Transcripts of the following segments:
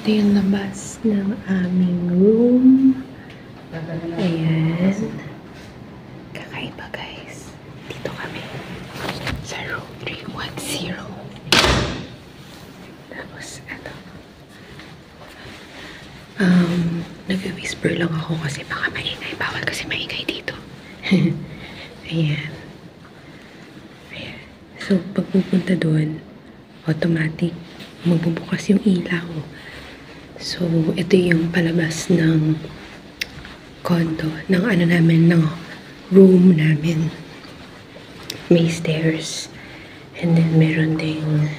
Ito yung labas ng aming room. Ayan. Kakaiba guys. Dito kami. Sa room 310. Tapos, ito. Nag-whisper lang ako kasi baka maingay. Bawal kasi maingay dito. Ayan. Ayan. So, pag pupunta doon, automatic magbubukas yung ilaw. So, ito yung palabas ng condo, ng ano namin, ng room namin. May stairs. And then, meron ding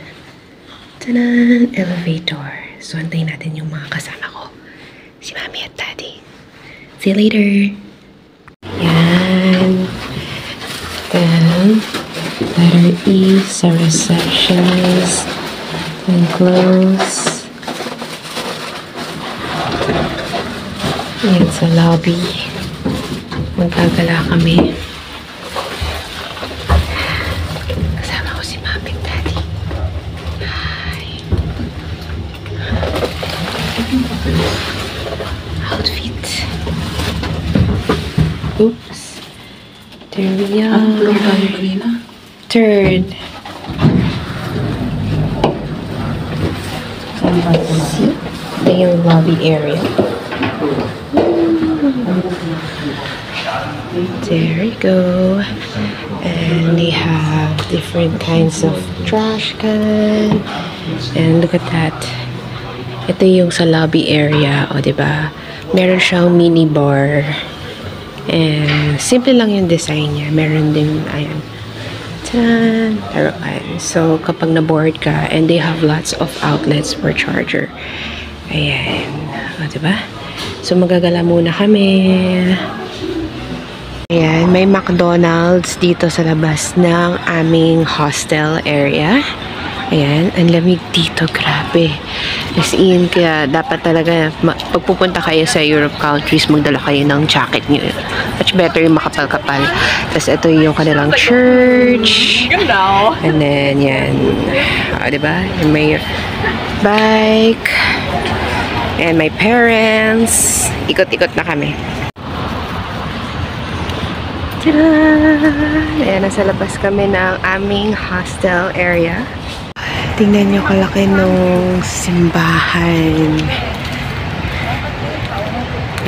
tanan, elevator. So, antayin natin yung mga kasama ko. Si Mami at Daddy. See you later! Yan. Then, letter E sa receptionist. And close. Yan sa lobby. Magkagala kami. Kasama ko si Mami at Daddy. Hi. Outfit. Oops. There we are. Anong floor tayo kanina? Third. See? Ito yung lobby area. There you go. And they have different kinds of trash can. And look at that. Ito yung sa lobby area. O, diba? Meron siyang mini bar. And simple lang yung design niya. Meron din, ayan. Taran! Pero, ayan. So, kapag na-board ka, and they have lots of outlets for charger. Ayan. O, diba? So, magagala muna kami. Ayan, may McDonald's dito sa labas ng aming hostel area. Ayan, ang lamig dito, grabe. As in, kaya dapat talaga, pag pupunta kayo sa Europe countries, magdala kayo ng jacket nyo. Much better yung makapal-kapal. Tapos ito yung kanilang church. And then, yan. Diba? May bike. And my parents. Ikot-ikot na kami. Tada! Ayan, nasa labas kami ng aming hostel area. Tingnan nyo kalaki nung simbahan.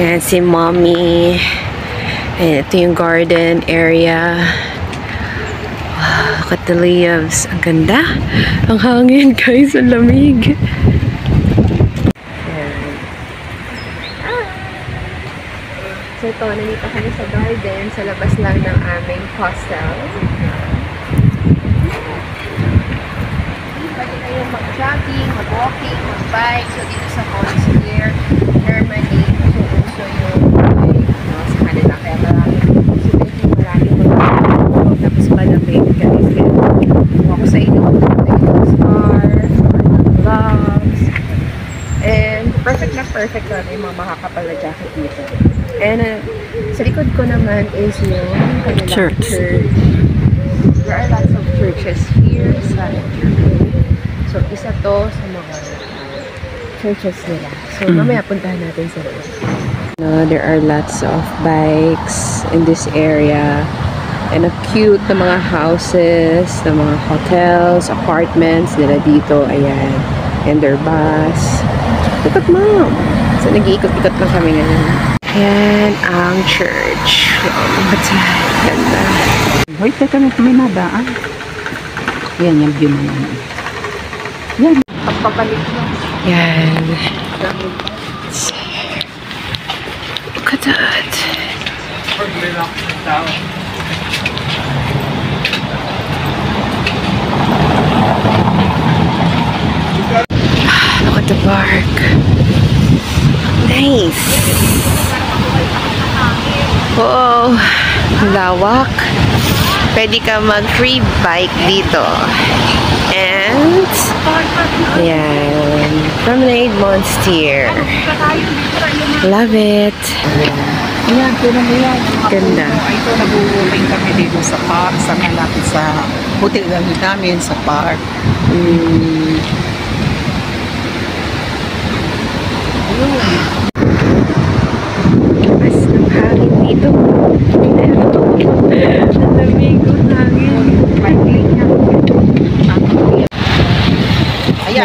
Ayan, si Mommy. Ayan, ito yung garden area. Wow, look at the leaves. Ang ganda. Ang hangin, guys. Ang lamig. Ayan. So ito, nandito kami sa garden. Sa labas lang ng aming hostel. Pwede kayo mag-jogging, mag-walking, mag-bike. So, dito sa Holy here, Germany, uso yung bike, sa kanila. Kaya maraming mag-walk. Tapos malamig, guys. Kaya ako sa inyo, yung scarf, gloves. And perfect na yung mga makakapal na jacket dito. And sa likod ko naman is yung kanilang church. There are lots of churches here sa Germany. So, isa to sa mga churches nila. So, mamaya puntahan natin sa loob. There are lots of bikes in this area. And a cute na mga houses, na mga hotels, apartments nila dito. Ayan. And their bus. Look at Mom! So, nag-iikot-ikot lang kami ngayon. Ayan ang church. Ganda. Hoy, teka, may nadaan. Yan, yung view mo naman. Yan. Pagpapalik mo. Yan. Look at that. Look at the park. Nice. Wow. Lawak. Pwede ka mag-free bike dito. And yan. Promenade Monstier. Love it. Ayan, tulong mo yan. Ganda. Ito, nag-uuling kami dito sa park, sa malapit sa hotel namin, sa park.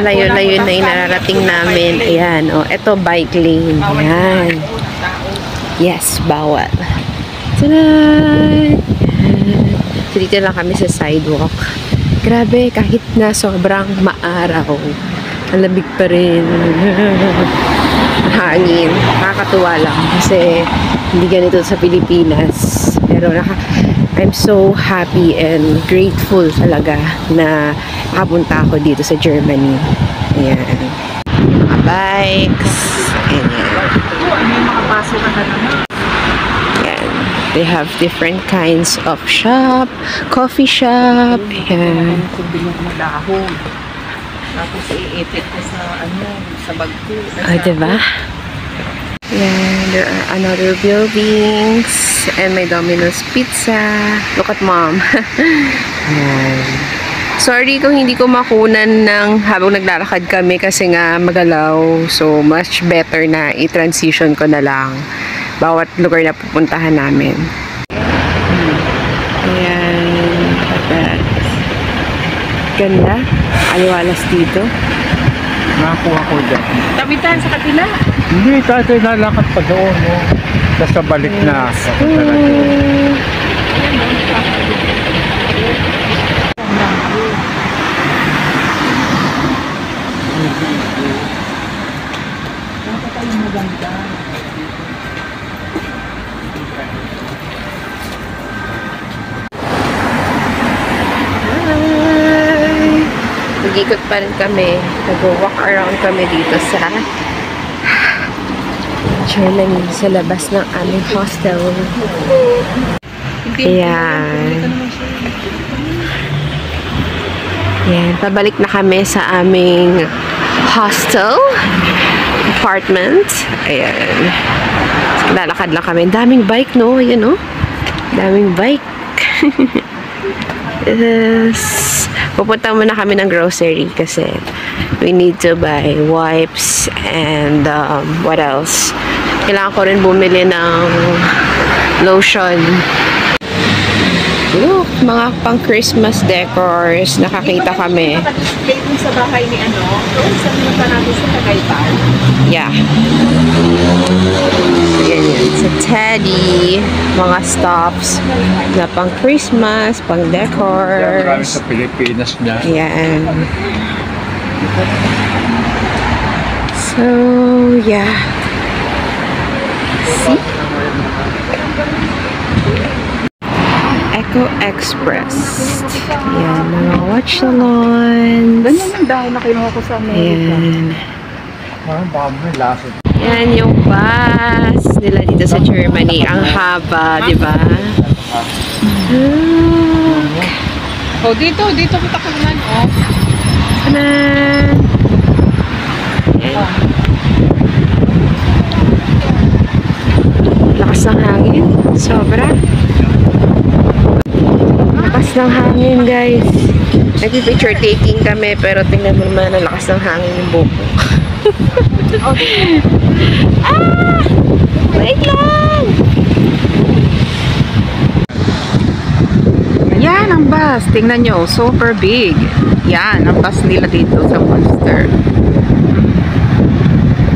malayo-layo na yung nararating namin. Ayan, oh, ito bike lane. Ayan. Yes, bawal. Tada! So, dito lang kami sa sidewalk. Grabe, kahit na sobrang maaraw, ang lamig pa rin. Hangin. Nakakatuwa lang kasi hindi ganito sa Pilipinas. Pero I'm so happy and grateful talaga na nakapunta ako dito sa Germany. Ayan. Mga bikes. Ayan. Ayan. They have different kinds of shop, coffee shop. Ayan. Tapos i-epit ko sa sa bag ko. Diba? Yan, there are another buildings and may Domino's Pizza. Look at mom. Yan. Sorry kung hindi ko makunan ng habang naglalakad kami kasi nga magalaw. So, much better na i-transition ko na lang bawat lugar na pupuntahan namin. Ayan. Ganda. Aliwalas dito. Nakakuha ko dyan. Tabitan sa kapila. Hindi, tayo lalakad pa doon. No? Tapos balik na. Papunta na doon. Nag-ikot pa rin kami. Nag-walk around kami dito sa Germany, sa labas ng aming hostel. Ayan. Ayan. Pabalik na kami sa aming hostel apartment. Ayan. Lalakad lang kami. Daming bike, no? Ayan, no? Daming bike. Yes. Pupunta muna kami ng grocery kasi we need to buy wipes and what else? Kailangan ko rin bumili ng lotion. Look, mga pang Christmas decors. Nakakita kami. Kayo sa bahay ni doon sa pinunta natin sa Tagaytay. Yeah. Ayan yan. Sa Teddy, mga stops na pang Christmas, pang decors. Marami sa Pilipinas na. Ayan. So, yeah. See? Eco Express. Ayan, mga watch salons. Ganyan yung dahil na kinuha ko sa Amerika. Ayan. Baka may laso. Yan yung bus nila dito sa Germany. Ang haba, di ba? Oh, dito kita ka naman, oh. Tanan! Yan. Lakas ng hangin. Sobra. Lakas ng hangin, guys. Nag-picture taking kami, pero tingnan mo naman ang lakas ng hangin yung buko. Ah! Wait lang! Yan ang bus. Tingnan nyo, super big. Yan, ang bus nila dito sa Monster.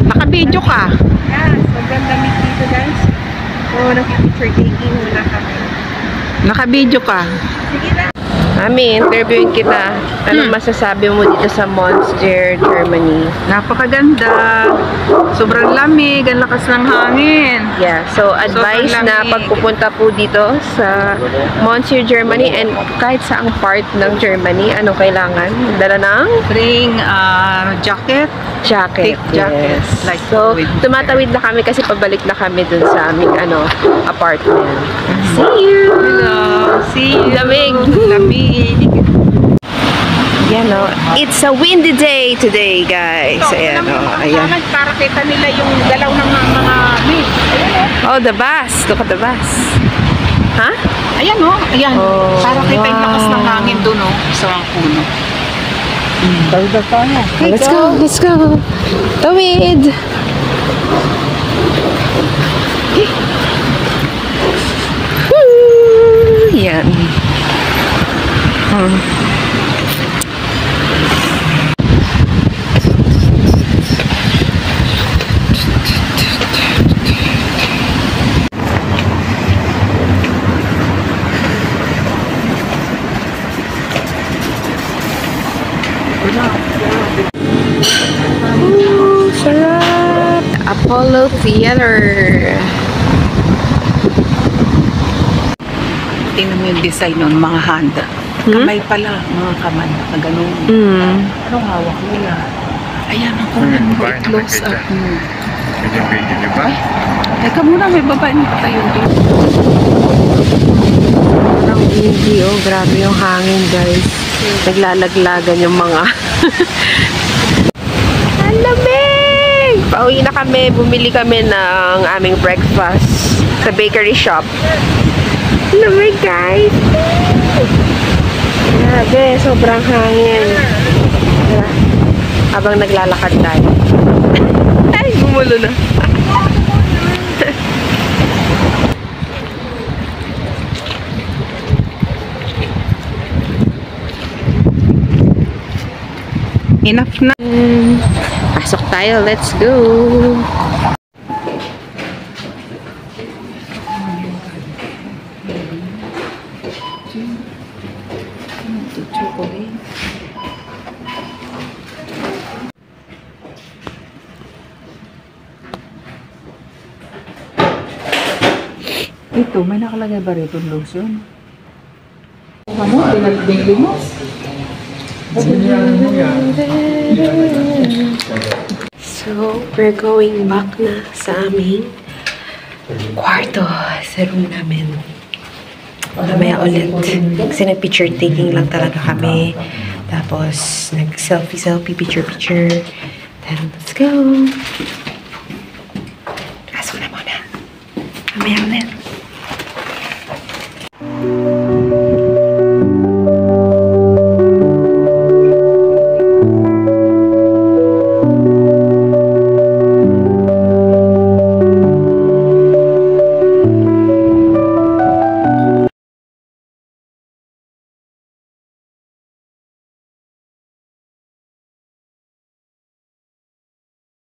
Naka-video ka. Yes, maganda meet dito, guys. So, nag-picture taking muna kami. Naka-video ka. Sige na. Mami, interviewin kita. Anong masasabi mo dito sa Monster, Germany? Napakaganda. Sobrang lamig. Ang lakas ng hangin. Yeah, so advice Sobrang na lamig. pagpupunta po dito sa Monster, Germany and kahit saang part ng Germany, anong kailangan? Dala ng Bring jacket. jacket. Thick jacket. Yes. Like So, with- tumatawid na kami kasi pabalik na kami dun sa aming apartment. See you! Hello. See you. Lamig. Lamig. Yan o. It's a windy day today, guys. Ayan o. Ayan. Para kita nila yung galaw ng mga mid. Ayan, Oh, the bus. Look at the bus. Ha? Ayan, oh. Ayan. Oh, Para kita yung lakas ng wow. hangin doon, oh. Sa mga puno. Dagdag tayo. Let's go. Let's go. Tawid. Woo! Yan. Apollo Theater. Tingnan mo yung design nun, mga hand. Kamay pala, mga kamay na ganun. Anong hawak nila? Ayan, ang kunan mo, i-close up mo. Video, di ba? Ay, teka muna, may babae na tayo dito. Parang hindi, oh. Grabe yung hangin, guys. Naglalaglagan yung mga... Ang lamig! Pauwi na kami. Bumili kami ng aming breakfast sa bakery shop. Lamig, guys! Grabe, sobrang hangin. Habang naglalakad tayo. Ay, bumulo na. Enough na. Pasok tayo, let's go! Ito, may nakalagay ba rito lotion? Ano? Pinag-bili mo? So, we're going back na sa aming kwarto, sa room namin. Mamaya ulit. Kasi nag-picture taking lang talaga kami. Tapos, nag-selfie, picture. Then, let's go! Kaso na muna. Mamaya ulit.